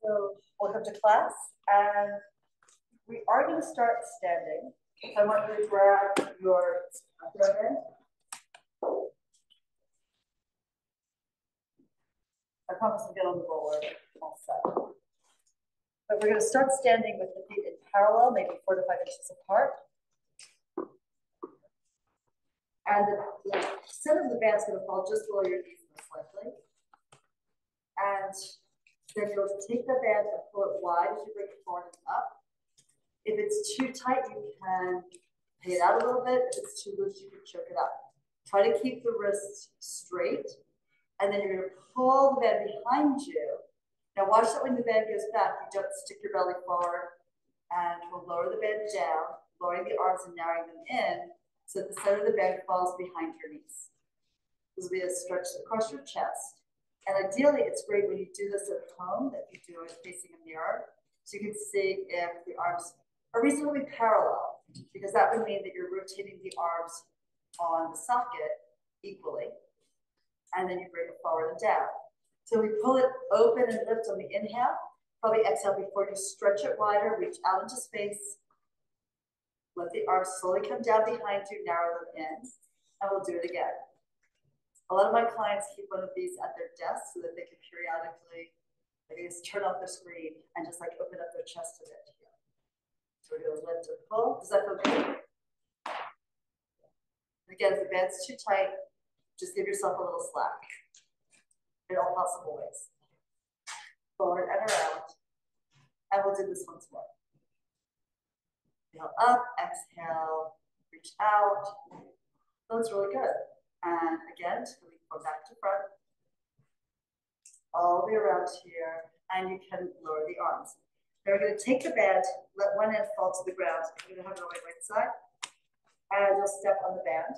So welcome to class, and we are going to start standing. So I want you to grab your band. I promise I'll get on the roller all set. But we're going to start standing with the feet in parallel, maybe 4 to 5 inches apart. And the center of the band is going to fall just below your knees most likely. And then you'll take the band and pull it wide as you bring it forward and up. If it's too tight, you can pay it out a little bit. If it's too loose, you can choke it up. Try to keep the wrists straight. And then you're going to pull the band behind you. Now watch that when the band goes back, you don't stick your belly forward. And we'll lower the band down, lowering the arms and narrowing them in, so that the center of the band falls behind your knees. This will be a stretch across your chest. And ideally, it's great when you do this at home, that you do it facing a mirror, so you can see if the arms are reasonably parallel, because that would mean that you're rotating the arms on the socket equally, and then you bring it forward and down. So we pull it open and lift on the inhale, probably exhale before you stretch it wider, reach out into space, let the arms slowly come down behind you, narrow them in, and we'll do it again. A lot of my clients keep one of these at their desk so that they can periodically, just turn off the screen and just like open up their chest a bit here. So we're going to lift and pull. Does that feel good? Again, if the band's too tight, just give yourself a little slack in all possible ways. Forward and around. And we'll do this once more. Inhale up, exhale, reach out. That's really good. And again, we go back to front, all the way around here, and you can lower the arms. Now we're going to take the band, let one end fall to the ground. I'm going to have it on my right side, and you'll step on the band.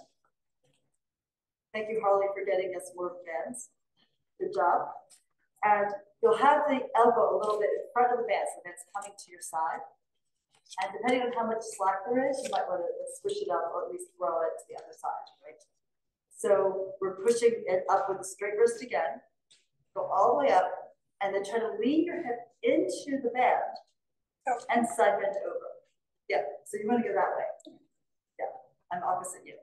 Thank you, Harley, for getting us more bands. Good job. And you'll have the elbow a little bit in front of the band, so that's coming to your side. And depending on how much slack there is, you might want to squish it up or at least throw it to the other side, right? So we're pushing it up with a straight wrist again. Go all the way up, and then try to lean your hip into the band and side bend over. Yeah, so you want to go that way. Yeah, I'm opposite you.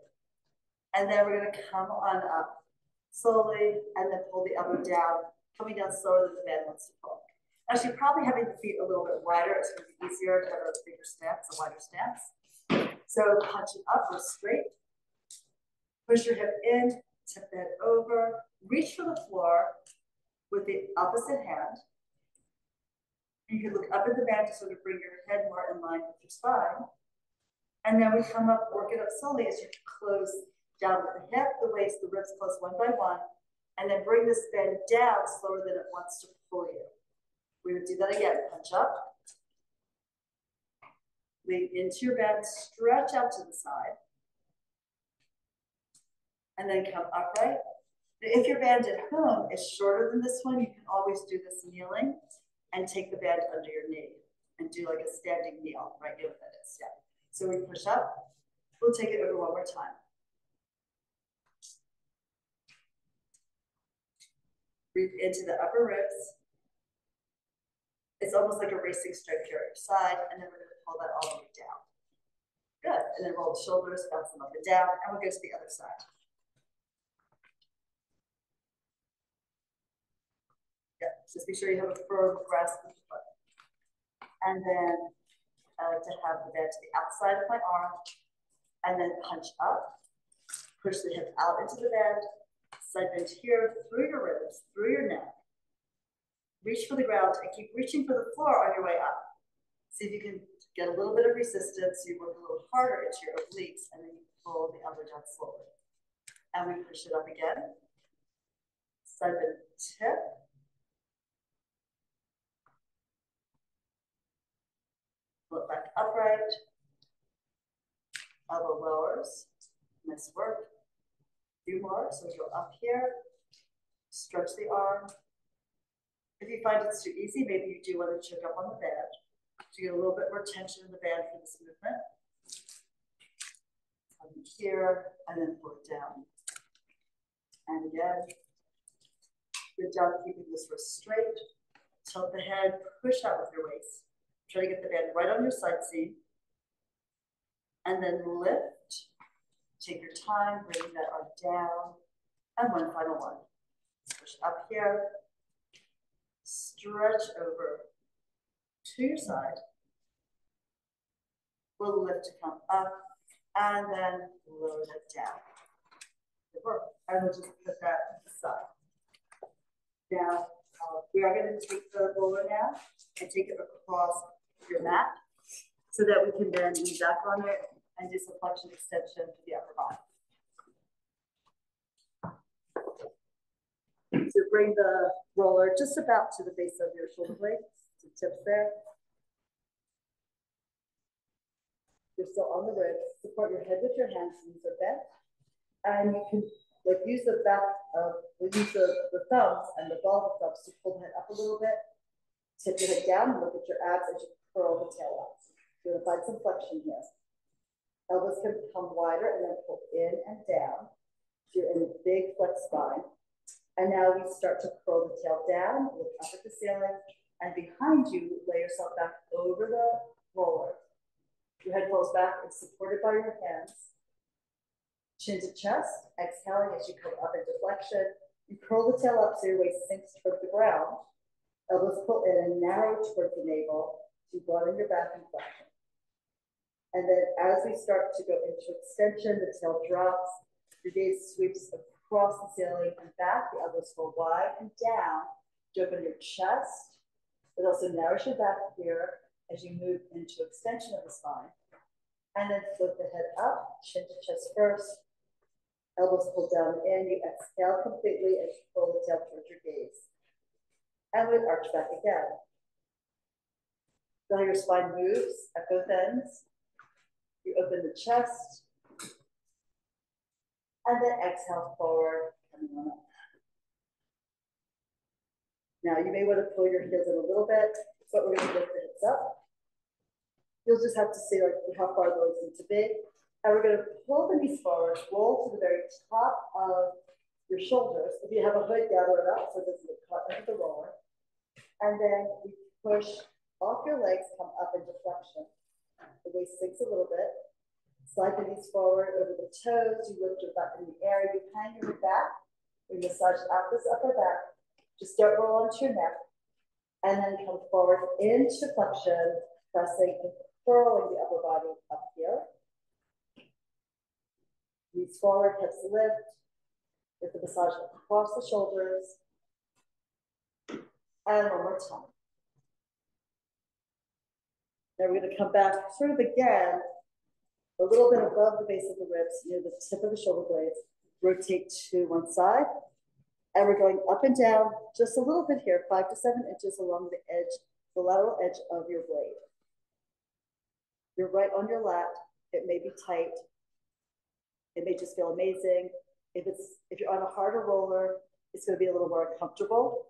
And then we're going to come on up slowly, and then pull the elbow down, coming down slower than the band wants to pull. Actually, probably having the feet a little bit wider is going to be easier to have a bigger stance, a wider stance. So punch it up or straight. Push your hip in, tip that over, reach for the floor with the opposite hand. And you can look up at the band to sort of bring your head more in line with your spine. And then we come up, work it up slowly as you close down with the hip, the waist, the ribs close one by one, and then bring this band down slower than it wants to pull you. We're going to do that again. Punch up, lean into your band, stretch out to the side, and then come upright. If your band at home is shorter than this one, you can always do this kneeling and take the band under your knee and do like a standing kneel, right? You know what that is, yeah. So we push up. We'll take it over one more time. Breathe into the upper ribs. It's almost like a racing stroke here at your side, and then we're going to pull that all the way down. Good, and then roll the shoulders, bounce them up and down, and we'll go to the other side. Yeah, just be sure you have a firm grasp of the foot. And then I like to have the band to the outside of my arm, and then punch up, push the hip out into the band, side bend here, through your ribs, through your neck. Reach for the ground and keep reaching for the floor on your way up. See if you can get a little bit of resistance. You work a little harder into your obliques, and then you pull the elbow down slowly. And we push it up again. Side bend tip. Pull it back upright. Elbow lowers. Nice work. A few more. So we go up here. Stretch the arm. If you find it's too easy, maybe you do want to choke up on the band to get a little bit more tension in the band for this movement. Come here and then pull it down. And again, good job keeping this wrist straight. Tilt the head, push out with your waist. Try to get the band right on your side seam. And then lift. Take your time, bring that arm down. And one final one. Push up here. Stretch over to your side. We'll lift to come up. And then lower it down. Good work. And we'll just put that aside. Now, we are going to take the roller now and take it across your mat so that we can then lean back on it and do some flexion extension to the upper body. So bring the roller just about to the base of your shoulder blades, some tips there. You're still on the ribs. Support your head with your hands, knees are bent. And you can use the back of, use the thumbs and the ball of the thumbs to pull the head up a little bit. Tip your head down and look at your abs as you curl the tail out. You're gonna find some flexion here. Elbows can become wider and then pull in and down. So you're in a big flex spine. And now we start to curl the tail down, look up at the ceiling, and behind you, lay yourself back over the roller. Your head falls back and supported by your hands. Chin to chest, exhaling as you come up in deflection. You curl the tail up so your waist sinks towards the ground. Elbows pull in and narrow towards the navel to broaden your back and flexion. And then as we start to go into extension, the tail drops. Your gaze sweeps across the ceiling and back. The elbows fold wide and down to open your chest. It also narrows your back here as you move into extension of the spine. And then flip the head up, chin to chest first. Elbows pull down in. You exhale completely as you pull the tail towards your gaze. And we arch back again. Feel how your spine moves at both ends. You open the chest. And then exhale forward, coming on up. Now you may want to pull your heels in a little bit, but we're going to lift the hips up. You'll just have to see how far those need to be. And we're going to pull the knees forward, roll to the very top of your shoulders. If you have a hood, gather it up so it doesn't get caught into the roller. And then we push off your legs, come up in deflection. The waist sinks a little bit. Slide the knees forward over the toes. You lift your butt in the air. You hang your back. We massage out this upper back. Just don't roll onto your neck. And then come forward into flexion, pressing and curling the upper body up here. Knees forward, hips lift. Get the massage across the shoulders. And one more time. Now we're going to come back sort of again, a little bit above the base of the ribs, near the tip of the shoulder blades. Rotate to one side. And we're going up and down just a little bit here, 5 to 7 inches along the edge, the lateral edge of your blade. You're right on your lat. It may be tight. It may just feel amazing. If you're on a harder roller, it's going to be a little more uncomfortable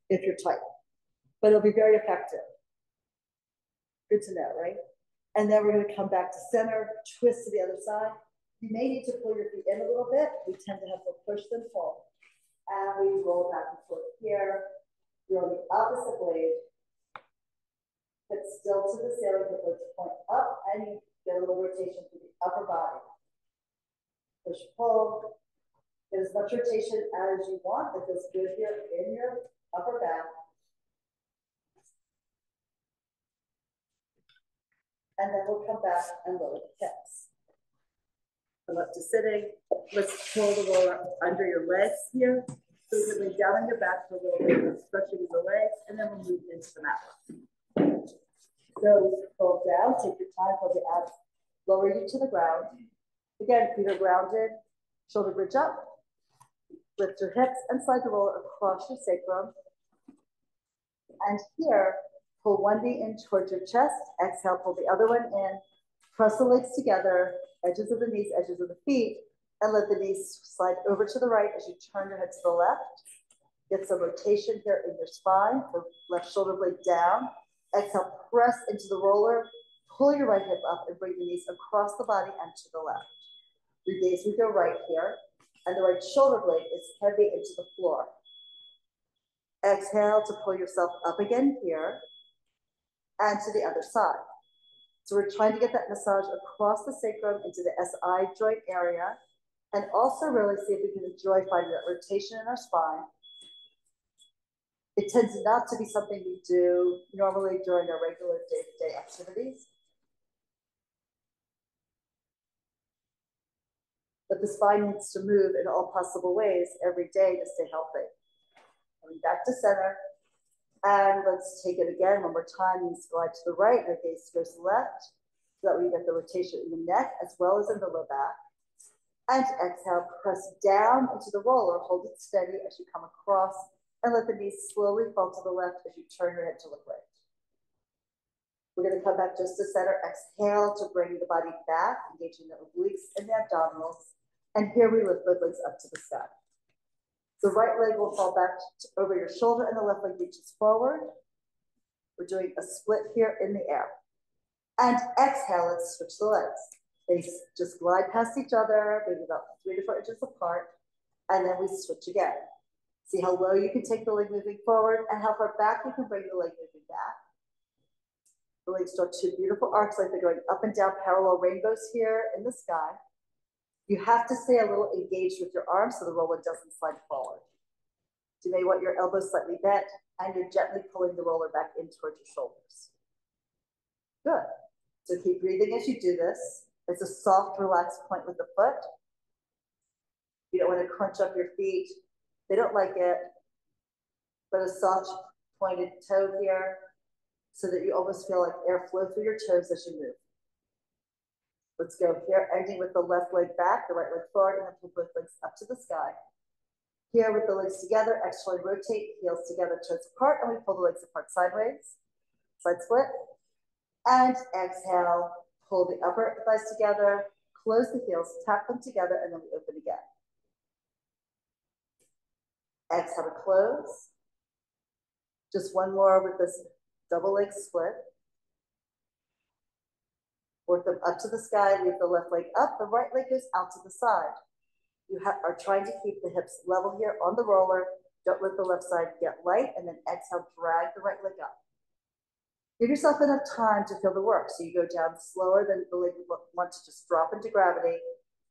if you're tight. But it'll be very effective. Good to know, right? And then we're going to come back to center, twist to the other side. You may need to pull your feet in a little bit. We tend to have to push them full. And we roll back and forth here. You're on the opposite blade. Hip still to the ceiling, hip widths point up, and you get a little rotation through the upper body. Push, pull. Get as much rotation as you want. It feels good here in your upper back. And then we'll come back and lower the hips. Come up to sitting. Let's pull the roller under your legs here. So you can lay down on your back for a little bit, stretching the legs, and then we'll move into the mat. So pull down, take your time, pull the abs, lower you to the ground. Again, feet are grounded, shoulder bridge up. Lift your hips and slide the roller across your sacrum. And here, pull one knee in towards your chest. Exhale, pull the other one in. Press the legs together, edges of the knees, edges of the feet, and let the knees slide over to the right as you turn your head to the left. Get some rotation here in your spine. The left shoulder blade down. Exhale, press into the roller. Pull your right hip up and bring the knees across the body and to the left. Your gaze would go right here, and the right shoulder blade is heavy into the floor. Exhale to pull yourself up again here and to the other side. So we're trying to get that massage across the sacrum into the SI joint area, and also really see if we can enjoy finding that rotation in our spine. It tends not to be something we do normally during our regular day-to-day activities. But the spine needs to move in all possible ways every day to stay healthy. Coming back to center. And let's take it again one more time. You slide to the right, and our gaze goes left, so that we get the rotation in the neck as well as in the low back. And exhale, press down into the roller, hold it steady as you come across, and let the knees slowly fall to the left as you turn your head to look right. We're going to come back just to center. Exhale to bring the body back, engaging the obliques and the abdominals. And here we lift both legs up to the sky. The right leg will fall back over your shoulder and the left leg reaches forward. We're doing a split here in the air. And exhale, let's switch the legs. They just glide past each other, maybe about 3 to 4 inches apart, and then we switch again. See how low you can take the leg moving forward and how far back you can bring the leg moving back. The legs draw 2 beautiful arcs like they're going up and down parallel rainbows here in the sky. You have to stay a little engaged with your arms so the roller doesn't slide forward. You may want your elbows slightly bent, and you're gently pulling the roller back in towards your shoulders. Good. So keep breathing as you do this. It's a soft, relaxed point with the foot. You don't want to crunch up your feet. They don't like it. But a soft, pointed toe here so that you almost feel like air flow through your toes as you move. Let's go here, ending with the left leg back, the right leg forward, and then pull both legs up to the sky. Here with the legs together, exhale, rotate, heels together, toes apart, and we pull the legs apart sideways. Side split. And exhale, pull the upper thighs together, close the heels, tap them together, and then we open again. Exhale to close. Just one more with this double leg split. Work them up to the sky, leave the left leg up, the right leg goes out to the side. You are trying to keep the hips level here on the roller. Don't let the left side get light, and then exhale, drag the right leg up. Give yourself enough time to feel the work. So you go down slower than the leg wants to just drop into gravity,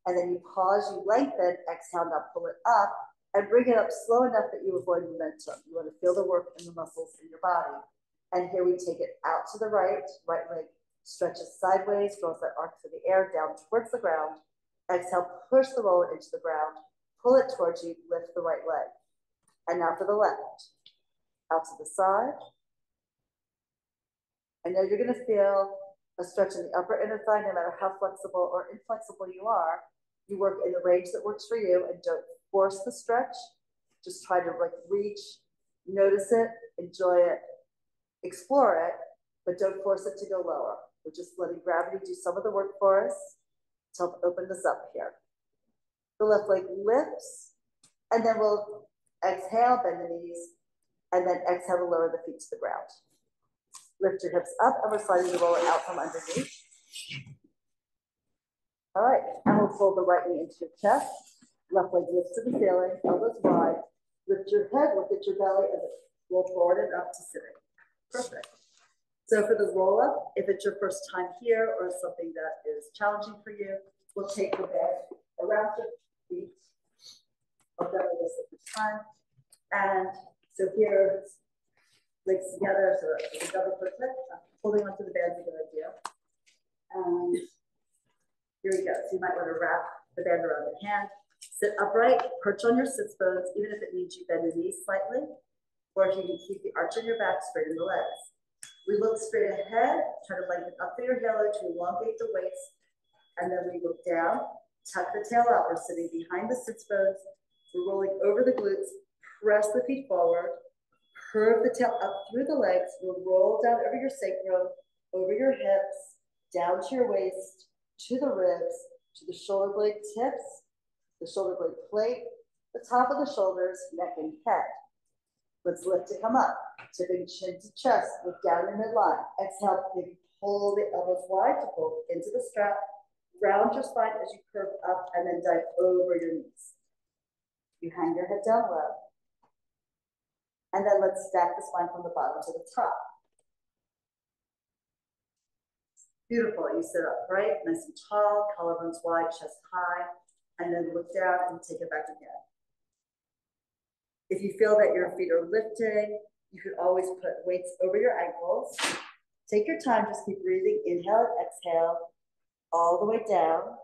and then you pause, you lengthen, exhale, now pull it up, and bring it up slow enough that you avoid momentum. You want to feel the work in the muscles in your body. And here we take it out to the right leg stretches sideways, draws that arc through the air, down towards the ground. Exhale, push the roller into the ground, pull it towards you, lift the right leg. And now for the left. Out to the side. I know you're going to feel a stretch in the upper inner thigh, no matter how flexible or inflexible you are. You work in the range that works for you, and don't force the stretch. Just try to reach, notice it, enjoy it, explore it, but don't force it to go lower. We're just letting gravity do some of the work for us to help open this up here. The left leg lifts, and then we'll exhale, bend the knees, and then exhale to lower the feet to the ground. Lift your hips up, and we're sliding the roller out from underneath. All right, and we'll pull the right knee into your chest. Left leg lifts to the ceiling, elbows wide. Lift your head, look at your belly, and roll forward and up to sitting. Perfect. So for the roll up, if it's your first time here or something that is challenging for you, we'll take the bed around your feet. I'll demo this at this time. And so here, legs together, so it's a double foot lift. Holding onto the band is a good idea. And here we go. So you might want to wrap the band around the hand. Sit upright, perch on your sits bones, even if it means you bend the knees slightly, or if you can keep the arch in your back, straighten the legs. We look straight ahead, try to lengthen up through your halo to elongate the waist, and then we look down, tuck the tail out. We're sitting behind the sits bones. We're rolling over the glutes, press the feet forward, curve the tail up through the legs. We'll roll down over your sacrum, over your hips, down to your waist, to the ribs, to the shoulder blade tips, the shoulder blade plate, the top of the shoulders, neck and head. Let's lift to come up, tipping chin to chest, look down in midline. Exhale, maybe pull the elbows wide to pull into the strap. Round your spine as you curve up and then dive over your knees. You hang your head down low. And then let's stack the spine from the bottom to the top. Beautiful. You sit up, right? Nice and tall, collarbones wide, chest high, and then look down and take it back again. If you feel that your feet are lifting, you could always put weights over your ankles. Take your time, just keep breathing. Inhale and exhale all the way down.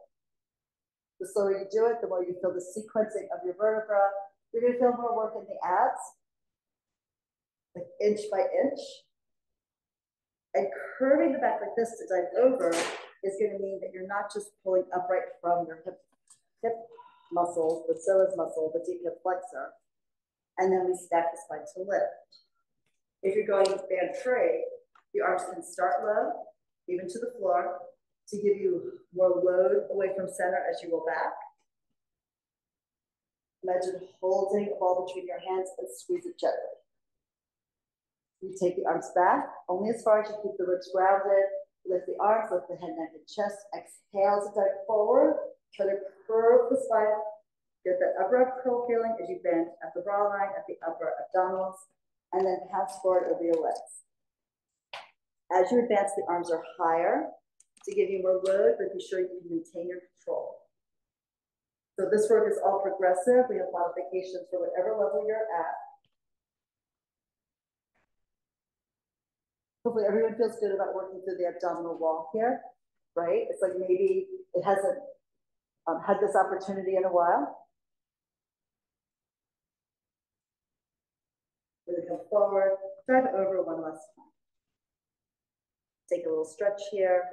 The slower you do it, the more you feel the sequencing of your vertebra. You're gonna feel more work in the abs, like inch by inch. And curving the back like this to dive over is gonna mean that you're not just pulling upright from your hip muscles, the psoas muscle, the deep hip flexor. And then we stack the spine to lift. If you're going with band trade, the arms can start low, even to the floor, to give you more load away from center as you roll back. Imagine holding a ball between your hands and squeeze it gently. You take the arms back, only as far as you keep the ribs grounded. Lift the arms, lift the head, neck, and chest. Exhale to dive forward. Try to curve the spine. Get that upper ab curl feeling as you bend at the bra line, at the upper abdominals, and then pass forward over your legs. As you advance, the arms are higher to give you more load, but be sure you can maintain your control. So this work is all progressive. We have modifications for whatever level you're at. Hopefully everyone feels good about working through the abdominal wall here, right? It's like maybe it hasn't had this opportunity in a while. We're gonna come forward, drive over one last time. Take a little stretch here,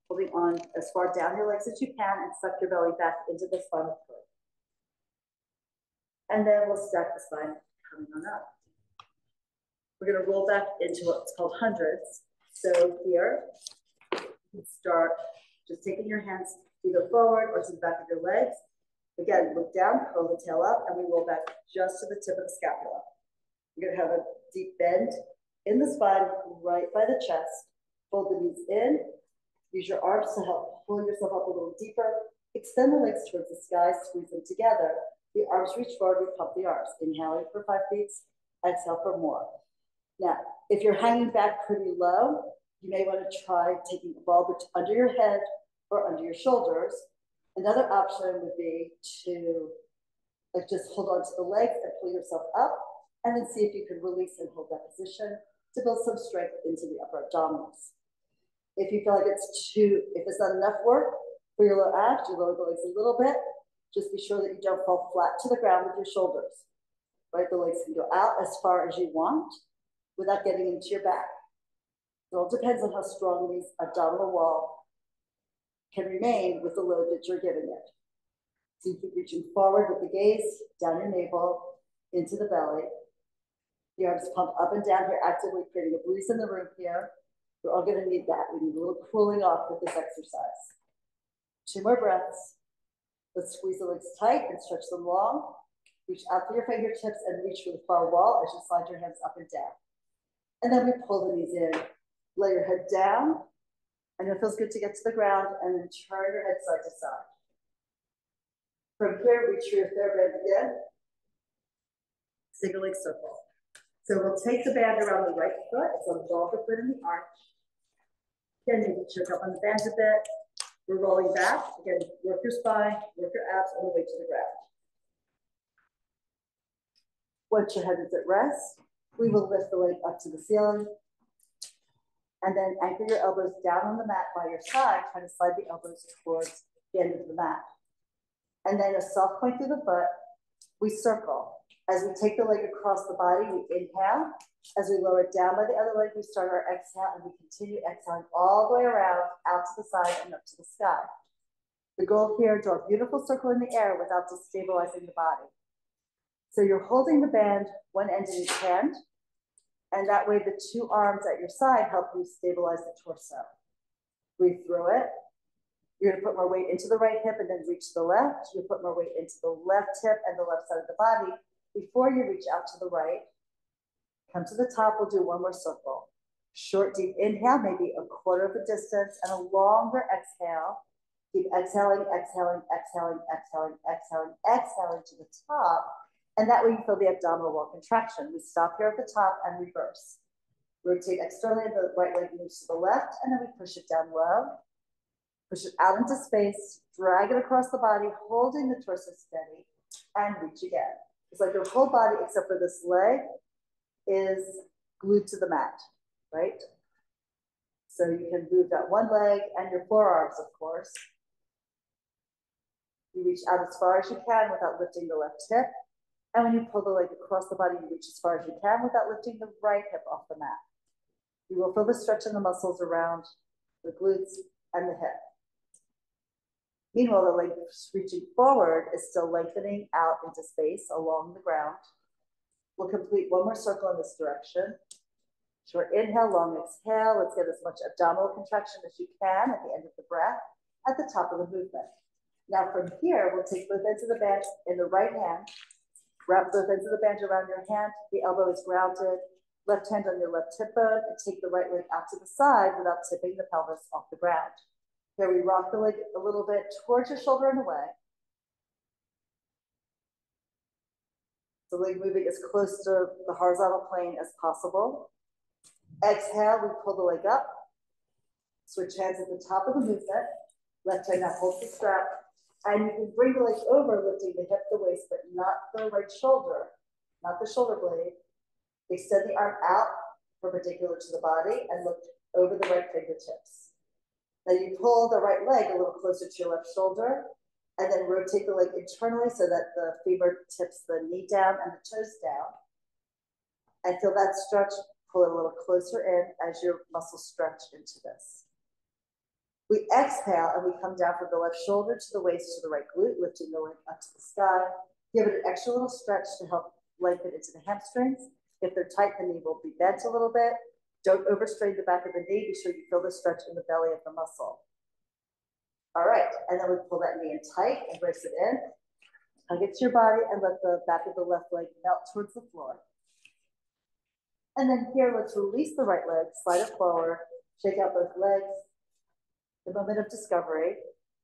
holding on as far down your legs as you can and suck your belly back into the spinal cord. And then we'll stack the spine coming on up. We're gonna roll back into what's called hundreds. So here, you start just taking your hands either forward or to the back of your legs. Again, look down, curl the tail up, and we roll back just to the tip of the scapula. You're gonna have a deep bend in the spine, right by the chest. Fold the knees in. Use your arms to help pull yourself up a little deeper. Extend the legs towards the sky, squeeze them together. The arms reach forward, we pump the arms. Inhaling for 5 beats, exhale for more. Now, if you're hanging back pretty low, you may want to try taking a ball under your head or under your shoulders. Another option would be to just hold on to the legs and pull yourself up, and then see if you can release and hold that position to build some strength into the upper abdominals. If you feel like if it's not enough work for your lower abs, you lower the legs a little bit. Just be sure that you don't fall flat to the ground with your shoulders, right? The legs can go out as far as you want without getting into your back. It all depends on how strong these abdominal wall can remain with the load that you're giving it. So you keep reaching forward with the gaze, down your navel, into the belly. The arms pump up and down here, actively creating a breeze in the room here. We're all gonna need that. We need a little cooling off with this exercise. 2 more breaths. Let's squeeze the legs tight and stretch them long. Reach out through your fingertips and reach for the far wall as you slide your hands up and down. And then we pull the knees in. Lay your head down. I know it feels good to get to the ground, and then turn your head side to side. From here, reach for your TheraBand again. Single leg circle. So we'll take the band around the right foot. It's involve the foot in the arch. Again, maybe choke up on the band a bit. We're rolling back. Again, work your spine, work your abs on the way to the ground. Once your head is at rest, we will lift the leg up to the ceiling. And then anchor your elbows down on the mat by your side. Try to slide the elbows towards the end of the mat. And then a soft point through the foot, we circle. As we take the leg across the body, we inhale. As we lower it down by the other leg, we start our exhale, and we continue exhaling all the way around, out to the side and up to the sky. The goal here, draw a beautiful circle in the air without destabilizing the body. So you're holding the band, one end in each hand, and that way the 2 arms at your side help you stabilize the torso. Breathe through it. You're gonna put more weight into the right hip and then reach the left. You put more weight into the left hip and the left side of the body before you reach out to the right. Come to the top, we'll do 1 more circle. Short, deep inhale, maybe a quarter of the distance, and a longer exhale. Keep exhaling, exhaling, exhaling, exhaling, exhaling, exhaling to the top, And that way you feel the abdominal wall contraction. We stop here at the top and reverse. Rotate externally, the right leg moves to the left, and then we push it down low. Push it out into space, drag it across the body, holding the torso steady, and reach again. It's like your whole body, except for this leg, is glued to the mat, right? So you can move that one leg and your forearms, of course. You reach out as far as you can without lifting the left hip. And when you pull the leg across the body, you reach as far as you can without lifting the right hip off the mat. You will feel the stretch in the muscles around the glutes and the hip. Meanwhile, the leg reaching forward is still lengthening out into space along the ground. We'll complete one more circle in this direction. Short inhale, long exhale. Let's get as much abdominal contraction as you can at the end of the breath at the top of the movement. Now from here, we'll take both ends of the band in the right hand, wrap both ends of the band around your hand. The elbow is grounded. Left hand on your left hip bone, and take the right leg out to the side without tipping the pelvis off the ground. Here we rock the leg a little bit towards your shoulder and away. The leg moving as close to the horizontal plane as possible. Exhale, we pull the leg up. Switch hands at the top of the movement. Left hand now holds the strap. And you can bring the leg over, lifting the hip, the waist, but not the right shoulder, not the shoulder blade. Extend the arm out perpendicular to the body and look over the right fingertips. Then you pull the right leg a little closer to your left shoulder and then rotate the leg internally so that the femur tips the knee down and the toes down. And feel that stretch, pull it a little closer in as your muscles stretch into this. We exhale and we come down from the left shoulder to the waist to the right glute, lifting the leg up to the sky. Give it an extra little stretch to help lengthen into the hamstrings. If they're tight, the knee will be bent a little bit. Don't overstrain the back of the knee. Be sure you feel the stretch in the belly of the muscle. All right, and then we pull that knee in tight, embrace it in. Hug it to your body and let the back of the left leg melt towards the floor. And then here, let's release the right leg, slide it forward, shake out both legs. The moment of discovery,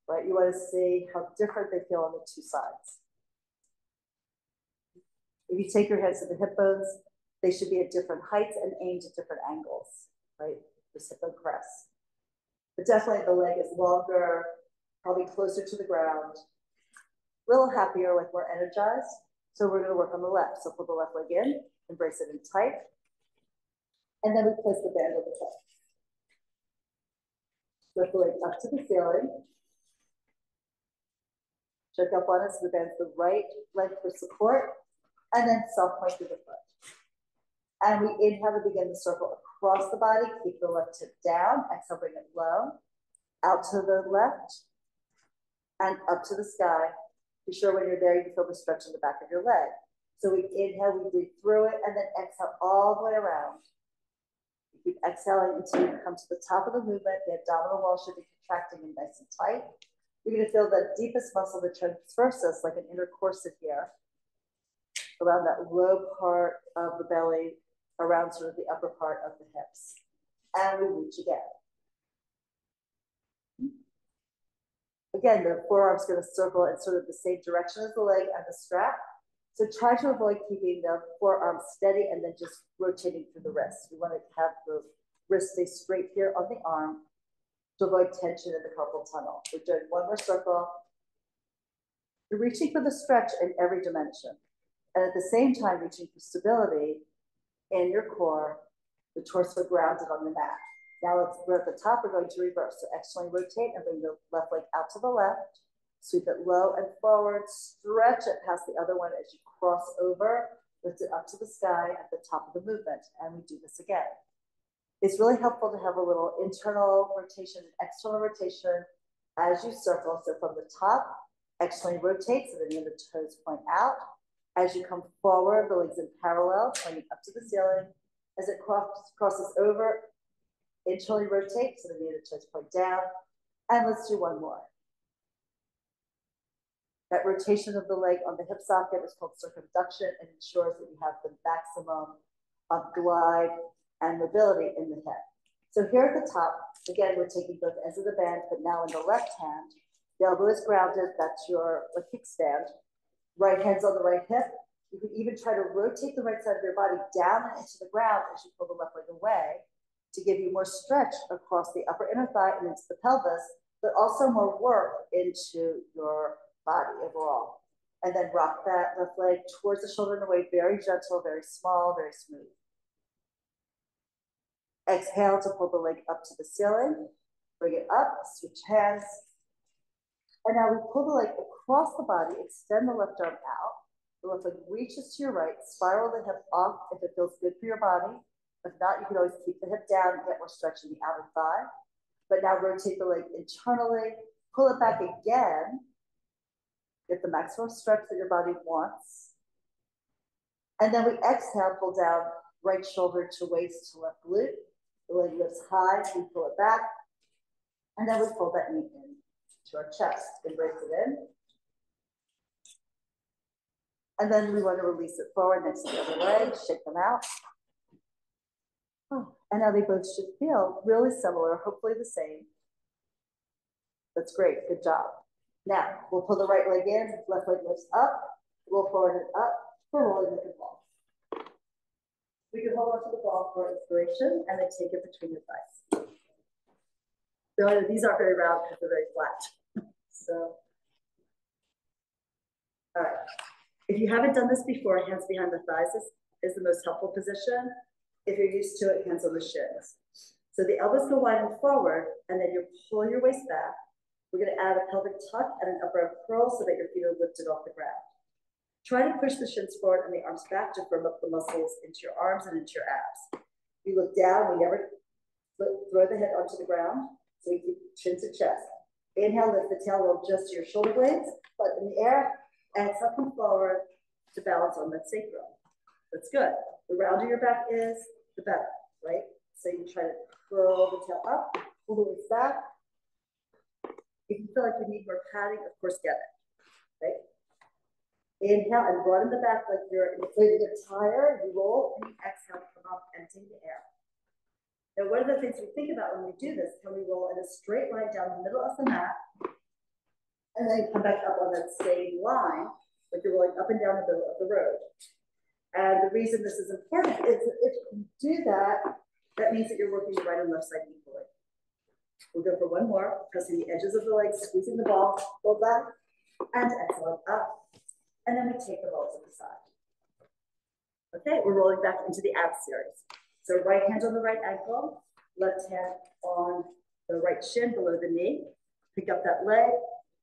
right? You want to see how different they feel on the two sides. If you take your hands to the hip bones, they should be at different heights and aimed at different angles, right? The hip bone crest. But definitely the leg is longer, probably closer to the ground, a little happier, like more energized. So we're going to work on the left. So pull the left leg in, embrace it in tight, and then we place the band on the top. Lift the leg up to the ceiling. Check up on it so the band's the right leg for support, and then soft point through the foot. And we inhale to begin the circle across the body. Keep the left hip down. Exhale, bring it low. Out to the left and up to the sky. Be sure when you're there, you feel the stretch in the back of your leg. So we inhale, we breathe through it, and then exhale all the way around. You keep exhaling until you come to the top of the movement. The abdominal wall should be contracting and nice and tight. You're going to feel the deepest muscle that transversus, like an inner corset here, around that low part of the belly, around sort of the upper part of the hips. And we reach again. Again, the forearm's going to circle in sort of the same direction as the leg and the strap. So try to avoid keeping the forearm steady and then just rotating through the wrist. We want to have the wrist stay straight here on the arm to avoid tension in the carpal tunnel. We're doing one more circle. You're reaching for the stretch in every dimension. And at the same time, reaching for stability in your core, the torso grounded on the mat. Now we're at the top, we're going to reverse. So externally rotate and bring the left leg out to the left. Sweep it low and forward, stretch it past the other one as you cross over, lift it up to the sky at the top of the movement. And we do this again. It's really helpful to have a little internal rotation and external rotation as you circle. So from the top, externally rotate so the toes point out. As you come forward, the legs in parallel, pointing up to the ceiling. As it crosses over, internally rotate so the toes point down. And let's do one more. That rotation of the leg on the hip socket is called circumduction and ensures that you have the maximum of glide and mobility in the hip. So here at the top, again, we're taking both ends of the band, but now in the left hand, the elbow is grounded. That's your kickstand. Right hand's on the right hip. You can even try to rotate the right side of your body down and into the ground as you pull the left leg away to give you more stretch across the upper inner thigh and into the pelvis, but also more work into your body overall. And then rock that left leg towards the shoulder and away, very gentle, very small, very smooth. Exhale to pull the leg up to the ceiling. Bring it up, switch hands. And now we pull the leg across the body, extend the left arm out. The left leg reaches to your right, spiral the hip off if it feels good for your body. If not, you can always keep the hip down and get more stretch in the outer thigh. But now rotate the leg internally, pull it back again. Get the maximum stretch that your body wants. And then we exhale, pull down right shoulder to waist to left glute. The leg lifts high, we pull it back. And then we pull that knee in to our chest, embrace it in. And then we want to release it forward next to the other leg, shake them out. And now they both should feel really similar, hopefully the same. That's great, good job. Now, we'll pull the right leg in, left leg lifts up, roll forward and up for rolling the ball. We can hold onto the ball for inspiration and then take it between your thighs. So these aren't very round because they're very flat. So, all right. If you haven't done this before, hands behind the thighs is the most helpful position. If you're used to it, hands on the shins. So the elbows go wide and forward, and then you pull your waist back. We're going to add a pelvic tuck and an upper arm curl so that your feet are lifted off the ground. Try to push the shins forward and the arms back to firm up the muscles into your arms and into your abs. You look down, we never throw the head onto the ground, so we keep chin to chest. Inhale, lift the tail roll just to your shoulder blades, but in the air, exhale, come forward to balance on that sacrum. That's good. The rounder your back is, the better, right? So you try to curl the tail up, pull the waist back. If you feel like you need more padding, of course, get it, right? Inhale and broaden the back like you're inflating a tire. You roll and you exhale, come up, emptying the air. Now, one of the things we think about when we do this, can we roll in a straight line down the middle of the mat and then come back up on that same line, like you're rolling up and down the middle of the road. And the reason this is important is that if you do that, that means that you're working the right and left side equally. We'll go for one more, pressing the edges of the legs, squeezing the ball, pull back, and exhale up. And then we take the ball to the side. Okay, we're rolling back into the ab series. So right hand on the right ankle, left hand on the right shin below the knee. Pick up that leg,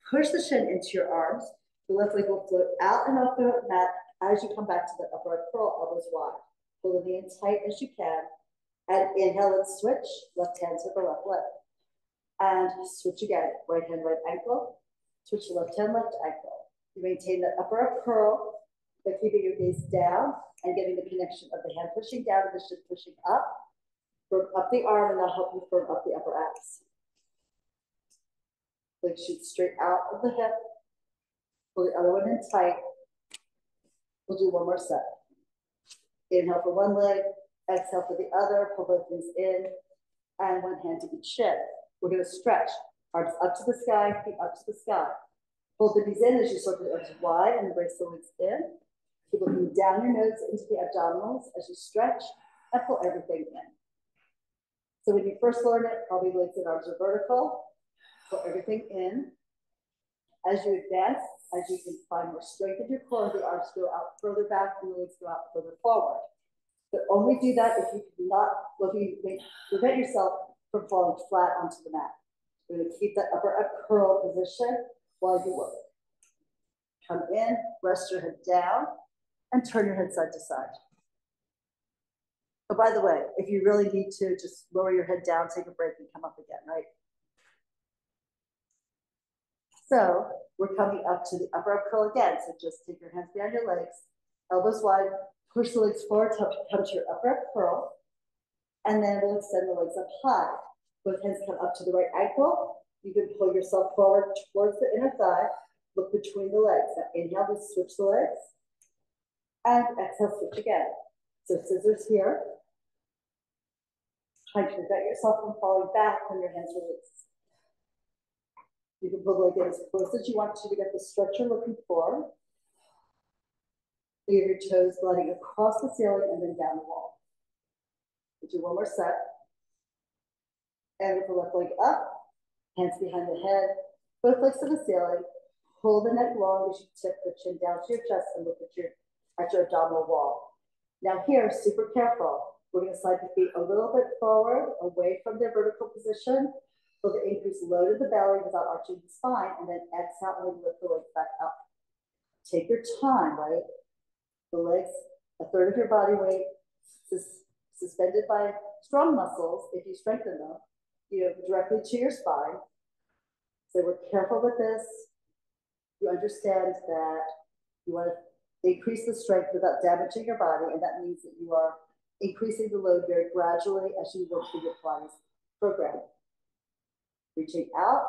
push the shin into your arms. The left leg will float out and off the mat as you come back to the upright curl, elbows wide. Pull the knee in tight as you can. And inhale and switch, left hand to the left leg. And switch again, right hand, right ankle. Switch to left hand, left ankle. You maintain that upper arm curl by keeping your gaze down and getting the connection of the hand pushing down and the shin pushing up. Firm up the arm and that'll help you firm up the upper abs. Leg shoot straight out of the hip. Pull the other one in tight. We'll do one more set. Inhale for one leg, exhale for the other, pull both knees in, and one hand to each shin. We're going to stretch. Arms up to the sky, feet up to the sky. Pull the knees in as you circle the arms wide and embrace the legs in. Keep looking down your nose into the abdominals as you stretch and pull everything in. So when you first learn it, probably legs and arms are vertical. Pull everything in. As you advance, as you can find more strength in your core, the arms go out further back and the legs go out further forward. But only do that if you cannot, well, if you prevent yourself from falling flat onto the mat. We're going to keep that upper up curl position while you work. Come in, rest your head down, and turn your head side to side. Oh, by the way, if you really need to, just lower your head down, take a break, and come up again, right? So we're coming up to the upper up curl again. So just take your hands behind your legs, elbows wide, push the legs forward, come to your upper up curl, and then we'll extend the legs up high. Both hands come up to the right ankle. You can pull yourself forward towards the inner thigh. Look between the legs. Now inhale, we switch the legs. And exhale, switch again. So scissors here. Try to prevent yourself from falling back when your hands release. You can pull the leg in as close as you want to get the stretch you're looking for. Think of your toes gliding across the ceiling and then down the wall. We'll do one more set. And with the left leg up, hands behind the head, both legs to the ceiling. Pull the neck long as you tip the chin down to your chest and look at your abdominal wall. Now here, super careful. We're going to slide the feet a little bit forward, away from their vertical position. Feel the increase low to the belly without arching the spine, and then exhale and lift the legs back up. Take your time, right? The legs, a third of your body weight, suspended by strong muscles, if you strengthen them, directly to your spine. So we're careful with this. You understand that you want to increase the strength without damaging your body, and that means that you are increasing the load very gradually as you work through your Pilates program. Reaching out,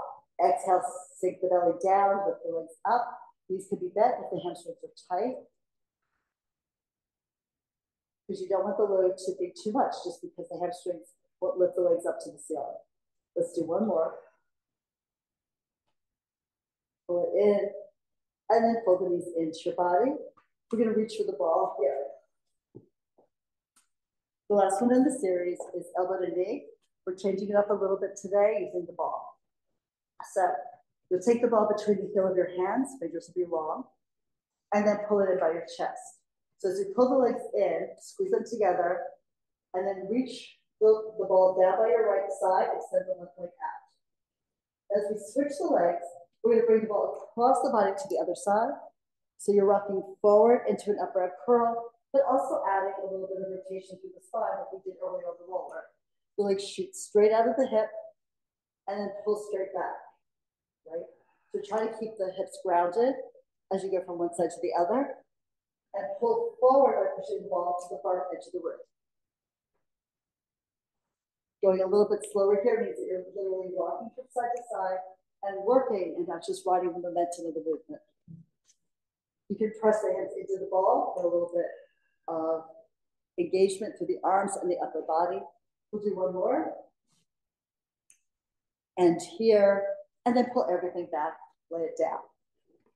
exhale, sink the belly down, lift the legs up. These can be bent if the hamstrings are tight, because you don't want the load to be too much just because the hamstrings won't lift the legs up to the ceiling. Let's do one more. Pull it in, and then pull the knees into your body. We're going to reach for the ball here. The last one in the series is elbow to knee. We're changing it up a little bit today using the ball. So you'll take the ball between the heel of your hands, fingers will be long, and then pull it in by your chest. So as you pull the legs in, squeeze them together, and then reach the ball down by your right side, extend the left leg out. As we switch the legs, we're going to bring the ball across the body to the other side. So you're rocking forward into an upright curl, but also adding a little bit of rotation through the spine like we did earlier on the roller. The legs shoot straight out of the hip and then pull straight back, right? So try to keep the hips grounded as you go from one side to the other, and pull forward by pushing the ball to the far edge of the room. Going a little bit slower here means that you're literally walking from side to side and working and not just riding the momentum of the movement. You can press the hands into the ball for a little bit of engagement through the arms and the upper body. We'll do one more. And here, and then pull everything back, lay it down.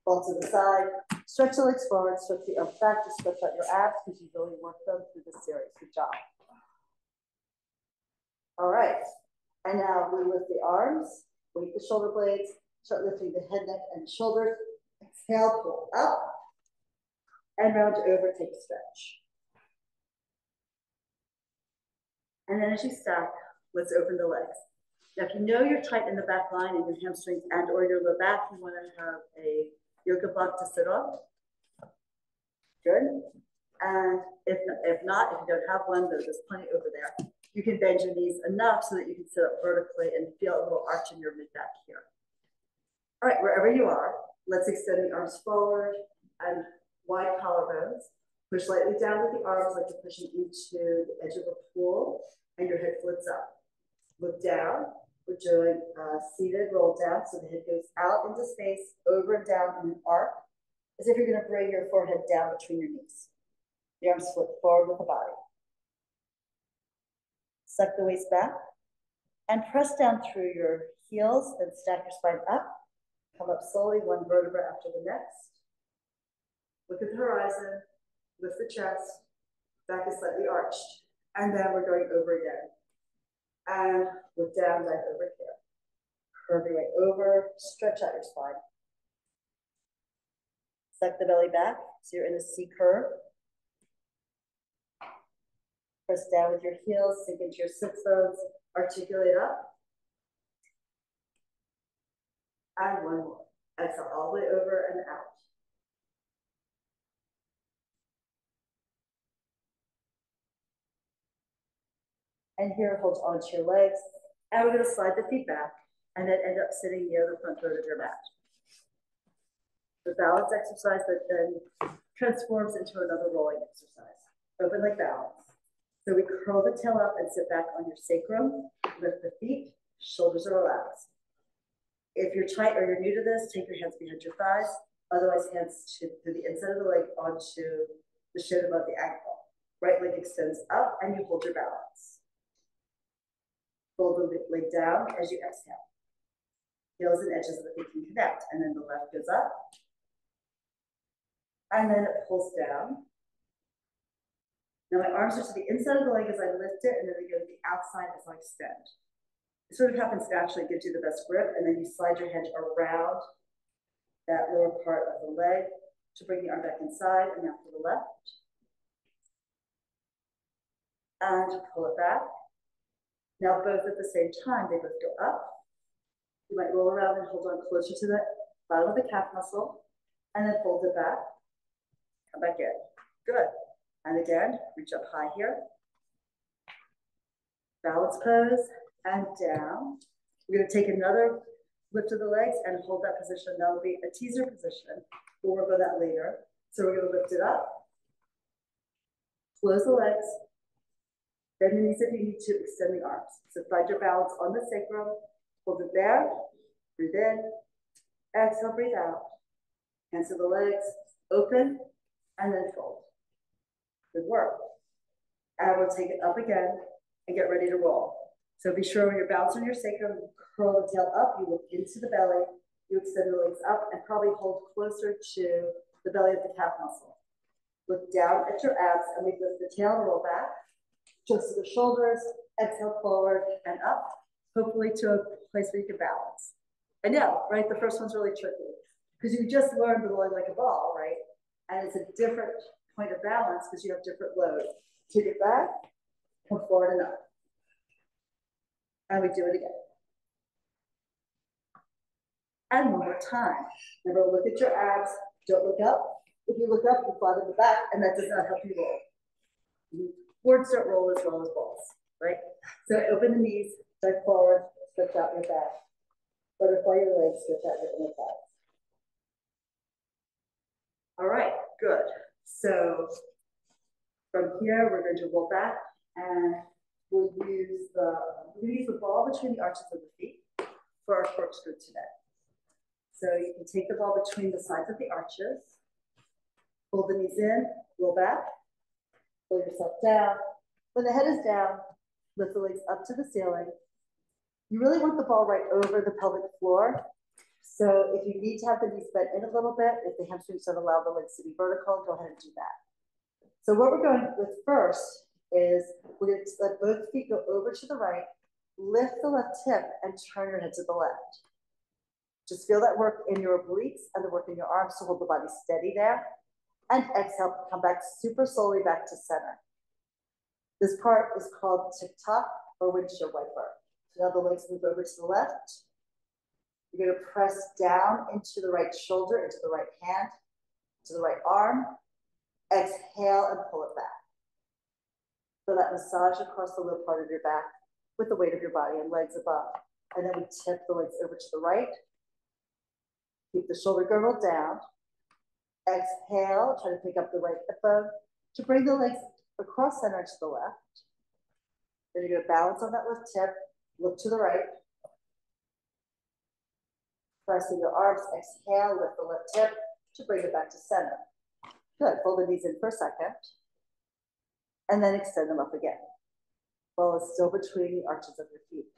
Ball to the side, stretch the legs forward, stretch the arms back to stretch out your abs because you really worked them through this series. Good job. All right, and now we lift the arms, weight the shoulder blades, start lifting the head, neck, and shoulders. Exhale, pull up, and round over, take a stretch. And then as you stack, let's open the legs. Now, if you know you're tight in the back line and your hamstrings and or your low back, you want to have a yoga block to sit on. Good. And if not, if you don't have one, there's plenty over there. You can bend your knees enough so that you can sit up vertically and feel a little arch in your mid-back here. All right, wherever you are, let's extend the arms forward and wide collarbones. Push lightly down with the arms like you're pushing into the edge of a pool, and your head floats up. Look down. We're doing a seated roll down, so the head goes out into space, over and down in an arc, as if you're going to bring your forehead down between your knees. The arms flip forward with the body. Suck the waist back and press down through your heels, then stack your spine up. Come up slowly, one vertebra after the next. Look at the horizon, lift the chest, back is slightly arched. And then we're going over again. And look down, dive over here. Curve your way over, stretch out your spine. Suck the belly back, so you're in a C curve. Press down with your heels, sink into your sits bones, articulate up. And one more. Exhale all the way over and out. And here, hold onto your legs. And we're going to slide the feet back and then end up sitting near the front foot of your mat. The balance exercise that then transforms into another rolling exercise. Open leg balance. So we curl the tail up and sit back on your sacrum, lift the feet, shoulders are relaxed. If you're tight or you're new to this, take your hands behind your thighs, otherwise hands to the inside of the leg onto the shin above the ankle. Right leg extends up and you hold your balance. Hold the leg down as you exhale. Heels and edges of the feet can connect, and then the left goes up. And then it pulls down, Now my arms are to the inside of the leg as I lift it, and then they go to the outside as I extend. It sort of happens naturally, gives you the best grip, and then you slide your hand around that lower part of the leg to bring the arm back inside, and now to the left. And pull it back. Now both at the same time, they both go up. You might roll around and hold on closer to the bottom of the calf muscle, and then fold it back. Come back in. Good. And again, reach up high here. Balance pose, and down. We're going to take another lift of the legs and hold that position. That will be a teaser position. We'll work on that later. So we're going to lift it up. Close the legs. Bend the knees if you need to, extend the arms. So find your balance on the sacrum. Hold it there. Breathe in. Exhale, breathe out. Hands to the legs. Open. And then fold. Good work. And we'll take it up again and get ready to roll. So be sure when you're balancing your sacrum, you curl the tail up, you look into the belly, you extend the legs up, and probably hold closer to the belly of the calf muscle. Look down at your abs, and we lift the tail and roll back. Just to the shoulders, exhale forward and up, hopefully to a place where you can balance. I know, right? The first one's really tricky because you just learned to roll like a ball, right? And it's a different point of balance because you have different load. Take it back, come forward and up. And we do it again. And one more time. Remember, look at your abs. Don't look up. If you look up, you flatten the back, and that does not help you roll. Boards don't roll as well as balls, right? So open the knees, start forward, stretch out your back. Butterfly your legs, stretch out your inner thighs. All right, good. So from here, we're going to roll back, and we'll use the ball between the arches of the feet for our corkscrew today. So you can take the ball between the sides of the arches, hold the knees in, roll back, pull yourself down. When the head is down, lift the legs up to the ceiling. You really want the ball right over the pelvic floor. So if you need to have the knees bent in a little bit, if the hamstrings don't allow the legs to be vertical, go ahead and do that. So what we're going with first is we're going to let both feet go over to the right, lift the left hip, and turn your head to the left. Just feel that work in your obliques and the work in your arms to hold the body steady there. And exhale, come back super slowly back to center. This part is called tick-tock or windshield wiper. So now the legs move over to the left. You're going to press down into the right shoulder, into the right hand, to the right arm. Exhale and pull it back. Feel that massage across the low part of your back with the weight of your body and legs above. And then we tip the legs over to the right. Keep the shoulder girdle down. Exhale, try to pick up the right hip bone to bring the legs across center to the left. Then you're going to balance on that left hip, look to the right. Pressing your arms, exhale, lift the left hip to bring it back to center. Good, fold the knees in for a second. And then extend them up again. Ball is still between the arches of your feet.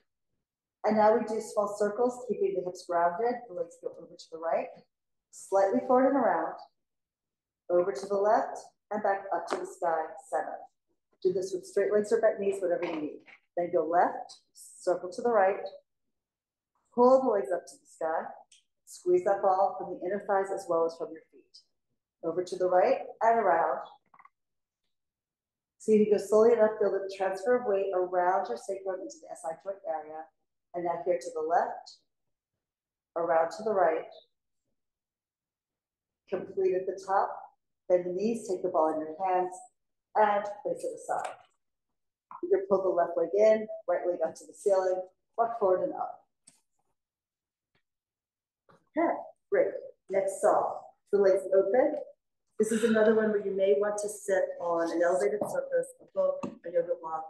And now we do small circles, keeping the hips grounded. The legs go over to the right, slightly forward and around, over to the left, and back up to the sky, center. Do this with straight legs or bent knees, whatever you need. Then go left, circle to the right, pull the legs up to the sky, squeeze that ball from the inner thighs as well as from your feet. Over to the right and around. So you go slowly enough, feel the transfer of weight around your sacrum into the SI joint area. And now here to the left, around to the right. Complete at the top. Bend the knees, take the ball in your hands, and place it aside. You can pull the left leg in, right leg up to the ceiling, walk forward and up. Okay, great. Next song. The legs open. This is another one where you may want to sit on an elevated surface, a book, a yoga block.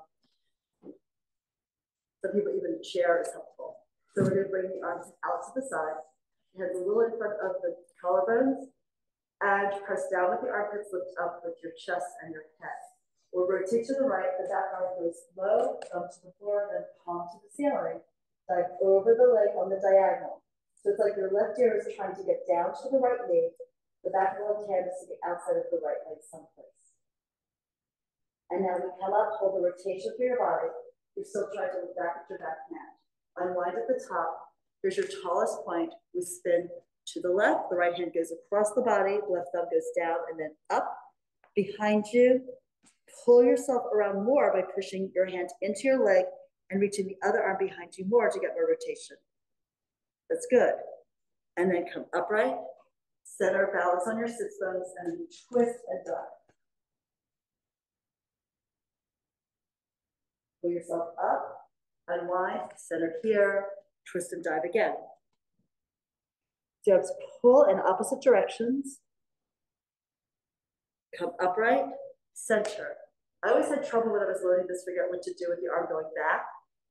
Some people even a chair is helpful. So we're going to bring the arms out to the side. Hands a little in front of the collarbones. And press down with the armpits, lift up with your chest and your head. We'll rotate to the right. The back arm goes low, thumb to the floor, then palm to the ceiling. Dive over the leg on the diagonal. So it's like your left ear is trying to get down to the right knee. The back of the left hand is to the outside of the right leg someplace. And now we come up, hold the rotation through your body. You're still trying to look back at your back hand. Unwind at the top. Here's your tallest point. We spin to the left. The right hand goes across the body. Left thumb goes down and then up. Behind you, pull yourself around more by pushing your hand into your leg and reaching the other arm behind you more to get more rotation. That's good. And then come upright, center, balance on your sits bones, and then twist and dive. Pull yourself up, unwind, center here, twist and dive again. So you have to pull in opposite directions. Come upright, center. I always had trouble when I was learning this, figure out what to do with the arm going back.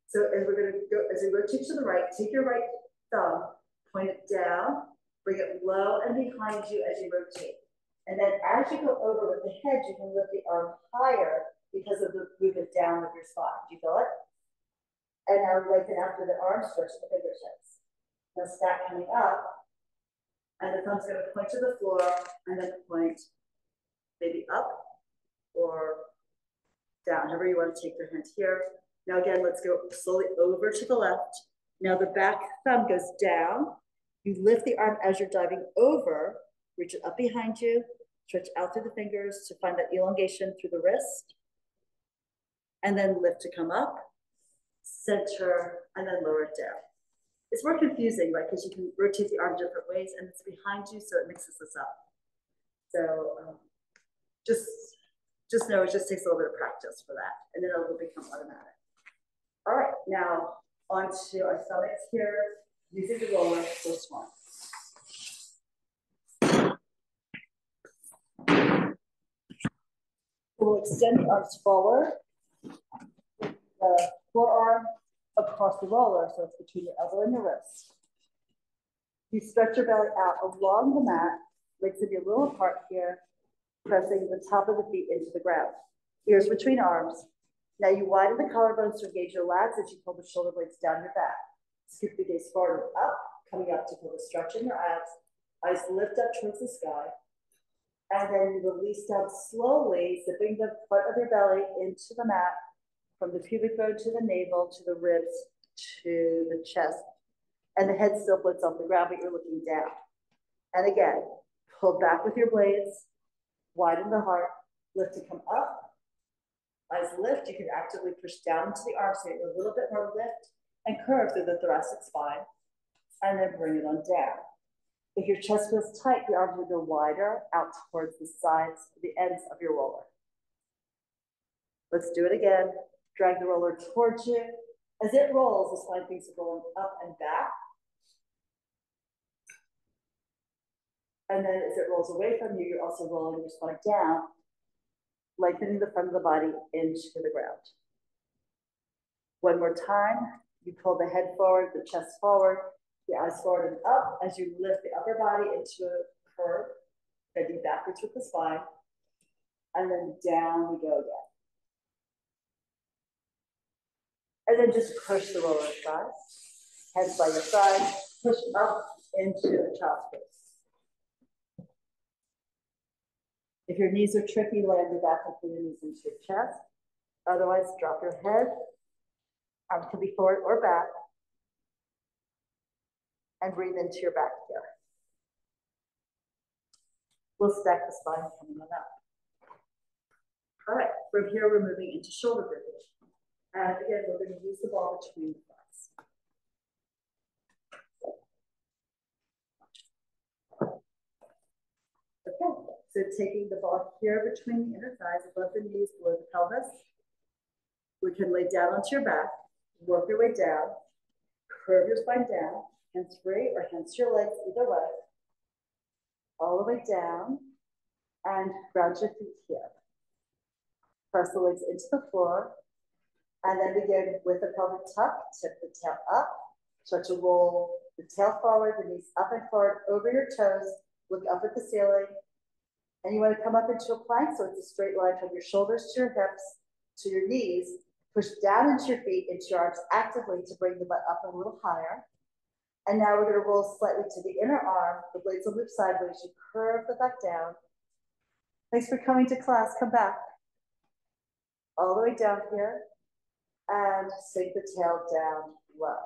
So as we're going to go, as we rotate to the right, take your right thumb, point it down, bring it low and behind you as you rotate. And then as you go over with the head, you can lift the arm higher because of the movement down of your spine. Do you feel it? And now lengthen after the arm, stretch the fingertips. Now stack coming up, and the thumb's going to point to the floor and then point maybe up or down, however you want to take your hand here. Now again, let's go slowly over to the left. Now the back thumb goes down. You lift the arm as you're diving over, reach it up behind you, stretch out through the fingers to find that elongation through the wrist, and then lift to come up, center, and then lower it down. It's more confusing, right? Because you can rotate the arm different ways and it's behind you, so it mixes this up. So just know it just takes a little bit of practice for that, and then it will become automatic. All right, now onto our stomachs here, using the roller for one. We'll extend the arms forward, the forearm across the roller, so it's between your elbow and your wrist. You stretch your belly out along the mat, legs will be a little apart here, pressing the top of the feet into the ground. Ears between arms. Now you widen the collarbones to engage your lats as you pull the shoulder blades down your back. Scoop the gaze forward and up, coming up to feel the stretch in your abs. Eyes lift up towards the sky. And then you release down slowly, zipping the front of your belly into the mat, from the pubic bone to the navel, to the ribs, to the chest. And the head still floats off the ground, but you're looking down. And again, pull back with your blades, widen the heart, lift to come up. Eyes lift, you can actively push down into the arms, so you get a little bit more lift and curve through the thoracic spine, and then bring it on down. If your chest feels tight, the arms will go wider out towards the sides, the ends of your roller. Let's do it again. Drag the roller towards you. As it rolls, the spine thinks of rolling up and back. And then as it rolls away from you, you're also rolling your spine down, lengthening the front of the body into the ground. One more time. You pull the head forward, the chest forward, the eyes forward and up as you lift the upper body into a curve, bending backwards with the spine, and then down we go again. And then just push the roller aside, hands by your side, push up into a child's pose. If your knees are tricky, land your back and put your knees into your chest. Otherwise, drop your head, arms can be forward or back, and breathe into your back here. We'll stack the spine coming on up. All right, from here, we're moving into shoulder rotation. And again, we're going to use the ball between the thighs. Okay, so taking the ball here between the inner thighs, above the knees, below the pelvis. We can lay down onto your back, work your way down, curve your spine down, hands free or hands to your legs, either way. All the way down, and ground your feet here. Press the legs into the floor, and then begin with the pelvic tuck, tip the tail up, start to roll the tail forward, the knees up and forward over your toes, look up at the ceiling, and you want to come up into a plank, so it's a straight line from your shoulders to your hips, to your knees, push down into your feet, into your arms actively to bring the butt up a little higher. And now we're going to roll slightly to the inner arm, the blades will move sideways, you curve the back down. Thanks for coming to class, come back. all the way down here and sink the tail down low.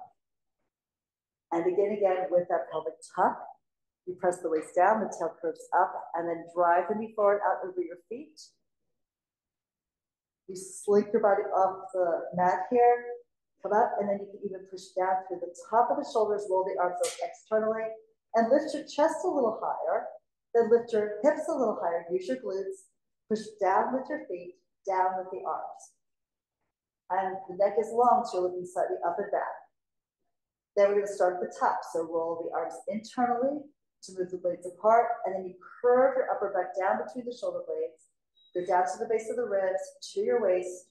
And begin again with that pelvic tuck. You press the waist down, the tail curves up, and then drive the knee forward out over your feet. You slink your body off the mat here, come up, and then you can even push down through the top of the shoulders, roll the arms up externally, and lift your chest a little higher, then lift your hips a little higher, use your glutes, push down with your feet, down with the arms. And the neck is long, so you're looking slightly up and back. Then we're going to start at the top. So roll the arms internally to move the blades apart, and then you curve your upper back down between the shoulder blades, go down to the base of the ribs, to your waist,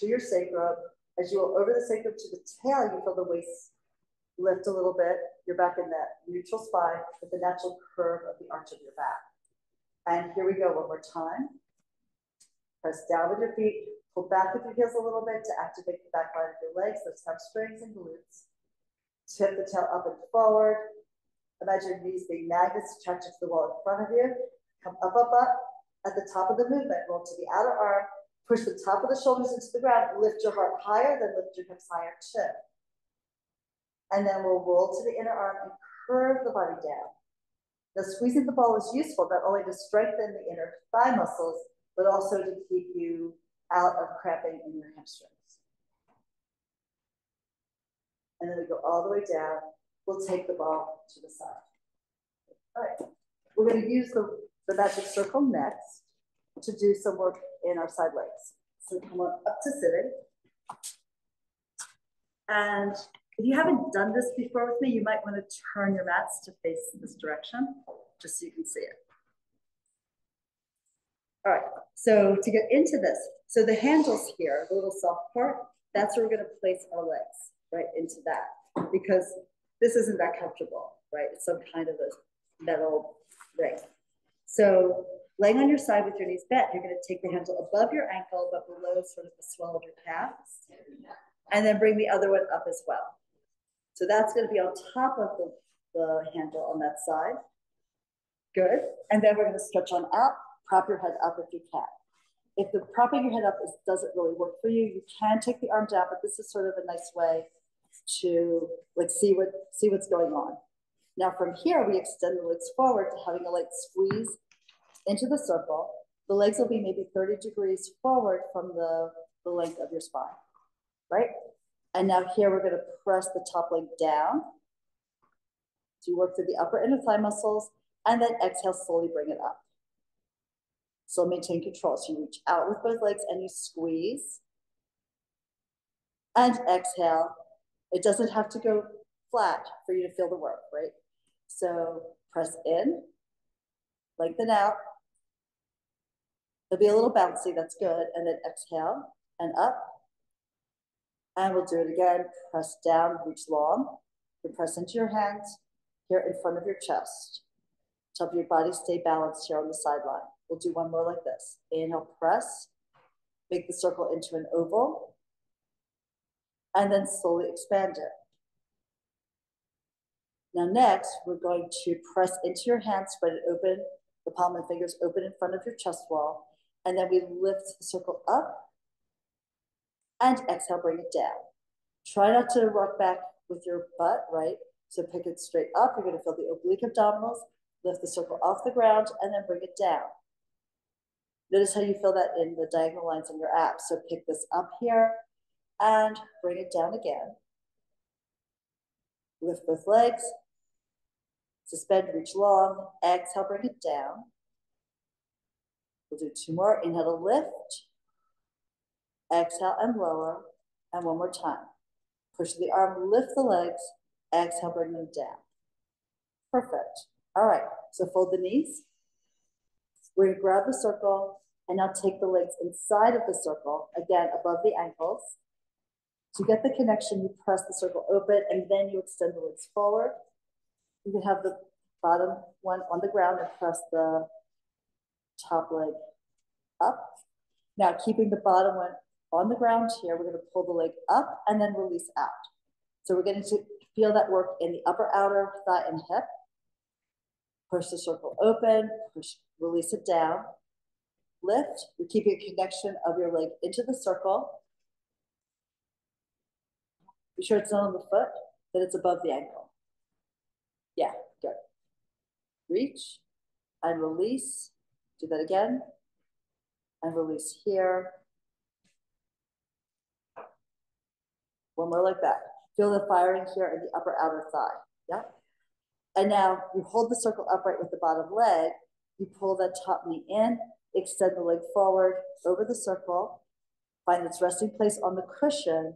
to your sacrum. As you roll over the sacrum to the tail, you feel the waist lift a little bit. You're back in that neutral spine with the natural curve of the arch of your back. And here we go one more time. Press down with your feet, pull back with your heels a little bit to activate the back line of your legs, those hamstrings and glutes. Tip the tail up and forward. Imagine your knees being magnets attracted to the wall in front of you. Come up, up, up. At the top of the movement, roll to the outer arm. Push the top of the shoulders into the ground. Lift your heart higher, then lift your hips higher too. And then we'll roll to the inner arm and curve the body down. Now, squeezing the ball is useful not only to strengthen the inner thigh muscles, but also to keep you out of cramping in your hamstrings. And then we go all the way down. We'll take the ball to the side. All right. We're going to use the magic circle next to do some work in our side legs. So come on up to sitting. And if you haven't done this before with me, you might want to turn your mats to face this direction, just so you can see it. All right, so to get into this, so the handles here, the little soft part, that's where we're going to place our legs, right, into that, because this isn't that comfortable, right? It's some kind of a metal ring. So laying on your side with your knees bent, you're going to take the handle above your ankle, but below sort of the swell of your calves, and then bring the other one up as well. So that's going to be on top of the handle on that side. Good. And then we're going to stretch on out. Prop your head up if you can. If the propping your head up doesn't really work for you, you can take the arm down, but this is sort of a nice way to like see what's going on. Now from here, we extend the legs forward to having a light squeeze into the circle. The legs will be maybe 30 degrees forward from the length of your spine, right? And now here we're going to press the top leg down. So you work through the upper inner thigh muscles, and then exhale, slowly bring it up. So maintain control. So you reach out with both legs and you squeeze. And exhale. It doesn't have to go flat for you to feel the work, right? So press in, lengthen out. It'll be a little bouncy, that's good. And then exhale and up. And we'll do it again. Press down, reach long. You press into your hands here in front of your chest. To help your body stay balanced here on the sideline. We'll do one more like this. Inhale, press. Make the circle into an oval. And then slowly expand it. Now next, we're going to press into your hands, spread it open, the palm and fingers open in front of your chest wall. And then we lift the circle up. And exhale, bring it down. Try not to rock back with your butt, right? So pick it straight up. You're going to feel the oblique abdominals. Lift the circle off the ground and then bring it down. Notice how you feel that in the diagonal lines in your abs. So pick this up here and bring it down again. Lift both legs. Suspend, reach long. Exhale, bring it down. We'll do two more. Inhale to lift. Exhale and lower. And one more time. Push the arm, lift the legs. Exhale, bring them down. Perfect. All right, so fold the knees. We're going to grab the circle and now take the legs inside of the circle, again, above the ankles. To get the connection, you press the circle open and then you extend the legs forward. You can have the bottom one on the ground and press the top leg up. Now, keeping the bottom one on the ground here, we're going to pull the leg up and then release out. So we're going to feel that work in the upper outer thigh and hip. Push the circle open, push, release it down. lift. You're keeping a connection of your leg into the circle. Be sure it's not on the foot, that it's above the ankle. Yeah, good. Reach and release. Do that again. And release here. One more like that. Feel the firing here in the upper outer thigh. Yeah. And now you hold the circle upright with the bottom leg. You pull that top knee in, extend the leg forward over the circle, find its resting place on the cushion,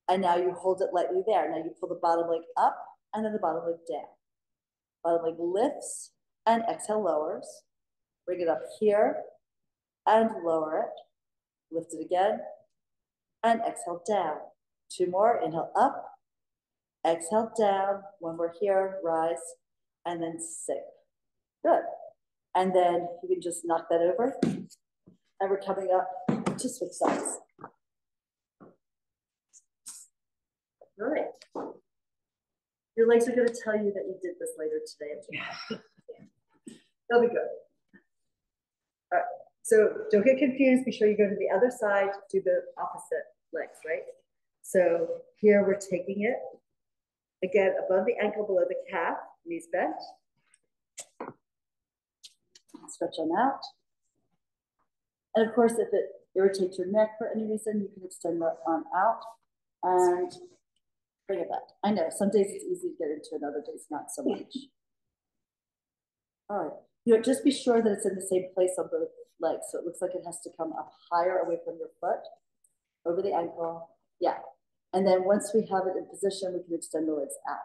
and now you hold it lightly there. Now you pull the bottom leg up and then the bottom leg down. Bottom leg lifts and exhale, lowers. Bring it up here and lower it. Lift it again and exhale down. Two more, inhale up, exhale down. One more here, rise, and then sink. Good. And then you can just knock that over. And we're coming up to switch sides. All right. Your legs are going to tell you that you did this later today. They'll be good. All right. So don't get confused. Be sure you go to the other side, do the opposite legs, right? So here we're taking it. Again, above the ankle, below the calf, knees bent. Stretch them out. And of course, if it irritates your neck for any reason, you can extend that arm out and bring it back. I know, some days it's easy to get into it, other days not so much. All right, you know, just be sure that it's in the same place on both legs. So it looks like it has to come up higher away from your foot, over the ankle. Yeah. And then once we have it in position, we can extend the legs out.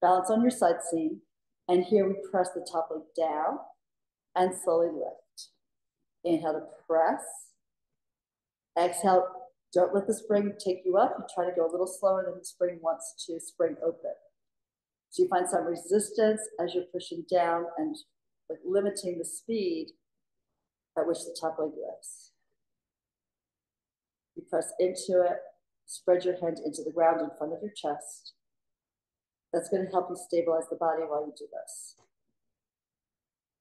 Balance on your side seam. And here we press the top leg down and slowly lift. Inhale to press. Exhale, don't let the spring take you up. You try to go a little slower than the spring wants to spring open. So you find some resistance as you're pushing down and like limiting the speed at which the top leg lifts. You press into it, spread your hand into the ground in front of your chest. That's going to help you stabilize the body while you do this.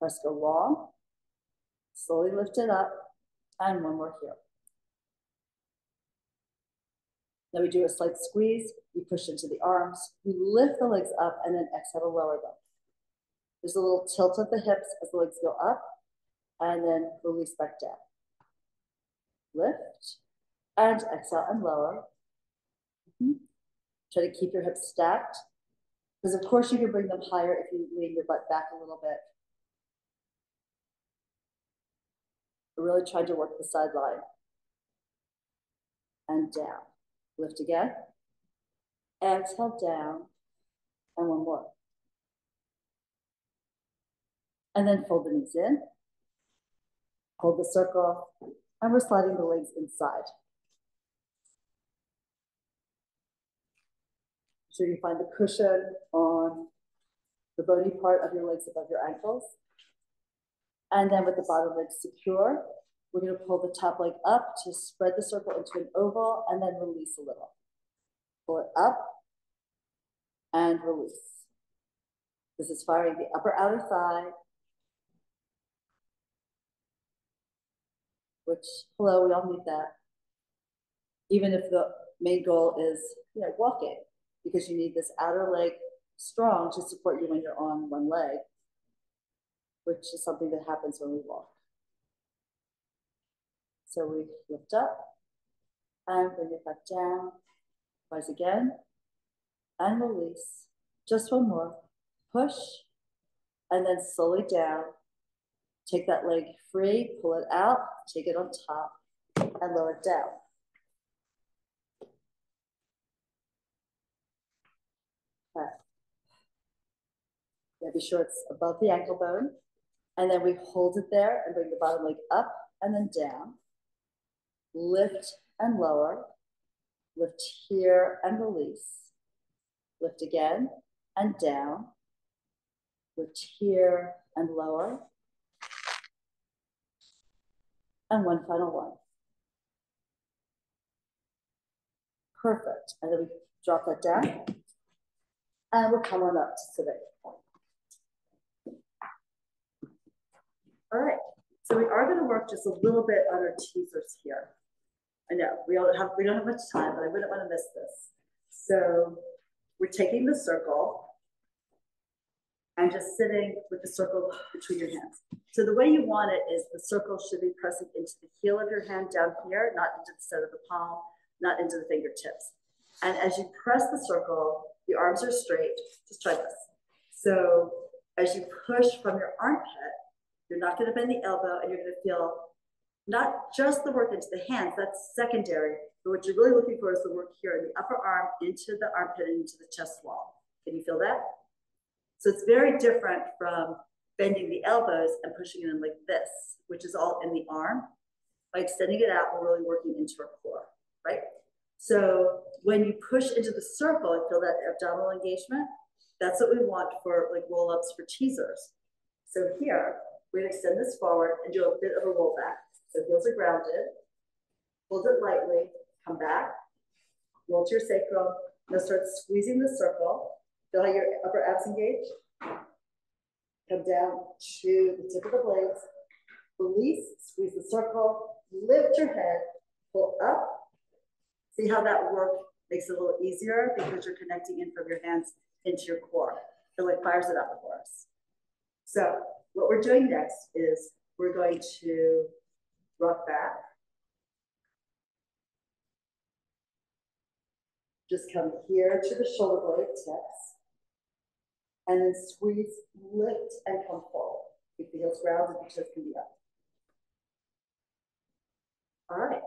Press go long, slowly lift it up, and one more here. Now we do a slight squeeze, you push into the arms, you lift the legs up, and then exhale to lower them. There's a little tilt of the hips as the legs go up, and then release back down. Lift, and exhale and lower. Try to keep your hips stacked, because of course you can bring them higher if you lean your butt back a little bit. We're really trying to work the sideline. And down. Lift again. Exhale down. And one more. And then fold the knees in. Hold the circle. And we're sliding the legs inside. So you find the cushion on the bony part of your legs above your ankles. And then with the bottom leg secure, we're going to pull the top leg up to spread the circle into an oval and then release a little. Pull it up and release. This is firing the upper outer thigh, which, hello, we all need that. Even if the main goal is, walking, because you need this outer leg strong to support you when you're on one leg, which is something that happens when we walk. So we lift up and bring it back down. Rise again and release. Just one more. Push and then slowly down. Take that leg free, pull it out, take it on top and lower it down. Okay. Yeah, be sure it's above the ankle bone. And then we hold it there and bring the bottom leg up and then down. Lift and lower. Lift here and release. Lift again and down. Lift here and lower. And one final one. Perfect. And then we drop that down. And we'll come on up to sitting. All right. So we are going to work just a little bit on our teasers here. I know we don't have much time, but I wouldn't want to miss this. So we're taking the circle and just sitting with the circle between your hands. So the way you want it is the circle should be pressing into the heel of your hand down here, not into the center of the palm, not into the fingertips. And as you press the circle, the arms are straight. Just try this. So as you push from your armpit, you're not going to bend the elbow, and you're going to feel not just the work into the hands, that's secondary, but what you're really looking for is the work here in the upper arm, into the armpit, and into the chest wall. Can you feel that? So it's very different from bending the elbows and pushing it in like this, which is all in the arm. By extending it out, we're really working into our core, right? So when you push into the circle and feel that abdominal engagement, that's what we want for like roll-ups for teasers. So here, we're gonna extend this forward and do a bit of a roll back. So heels are grounded, hold it lightly, come back, roll to your sacrum. Now start squeezing the circle. Feel how your upper abs engage. Come down to the tip of the blades. Release, squeeze the circle, lift your head, pull up. See how that work makes it a little easier because you're connecting in from your hands into your core. It like fires it up for us. So what we're doing next is we're going to rock back. Just come here to the shoulder blade tips. And then squeeze, lift, and come forward. Keep the heels grounded, the chest can be up. All right,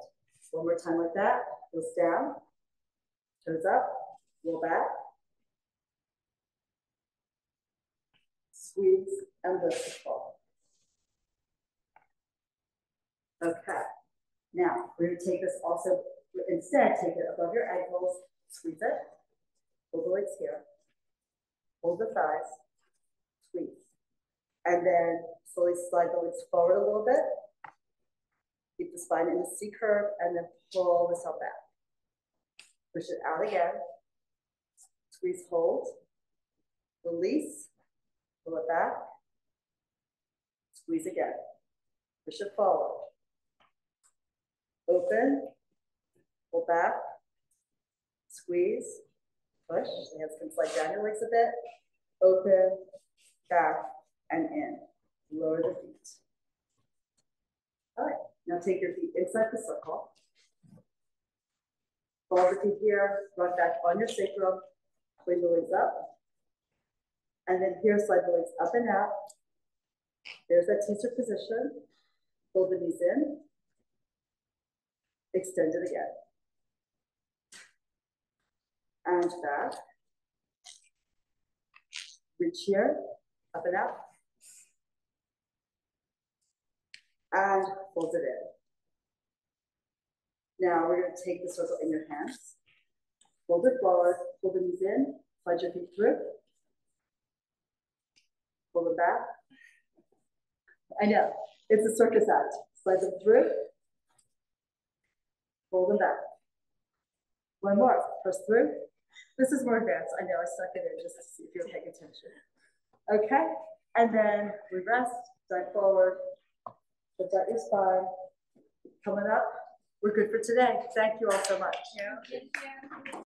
one more time like that. Heels down, toes up, roll back. Squeeze and lift the forward. Okay, now we're going to take this also, instead, take it above your ankles, squeeze it, hold the legs here, hold the thighs, squeeze. And then slowly slide the legs forward a little bit. Keep the spine in a C curve and then pull this out back. Push it out again. Squeeze, hold. Release. Pull it back. Squeeze again. Push it forward. Open. Pull back. Squeeze. Push. The hands can slide down your legs a bit. Open. Back. And in. Lower the feet. All right. Now take your feet inside the circle. Ball the feet here, rock back on your sacrum, bring the legs up. And then here, slide the legs up and out. There's that teaser position. Pull the knees in. Extend it again. And back. Reach here, up and out. And fold it in. Now we're going to take the circle in your hands. Fold it forward, pull the knees in, slide your feet through. Pull them back. I know, it's a circus act. Slide them through. Pull them back. One more, press through. This is more advanced. I know, I stuck it in just to see if you're paying attention. Okay, and then we rest, dive forward. Lift out your spine. Coming up, we're good for today. Thank you all so much. Thank you.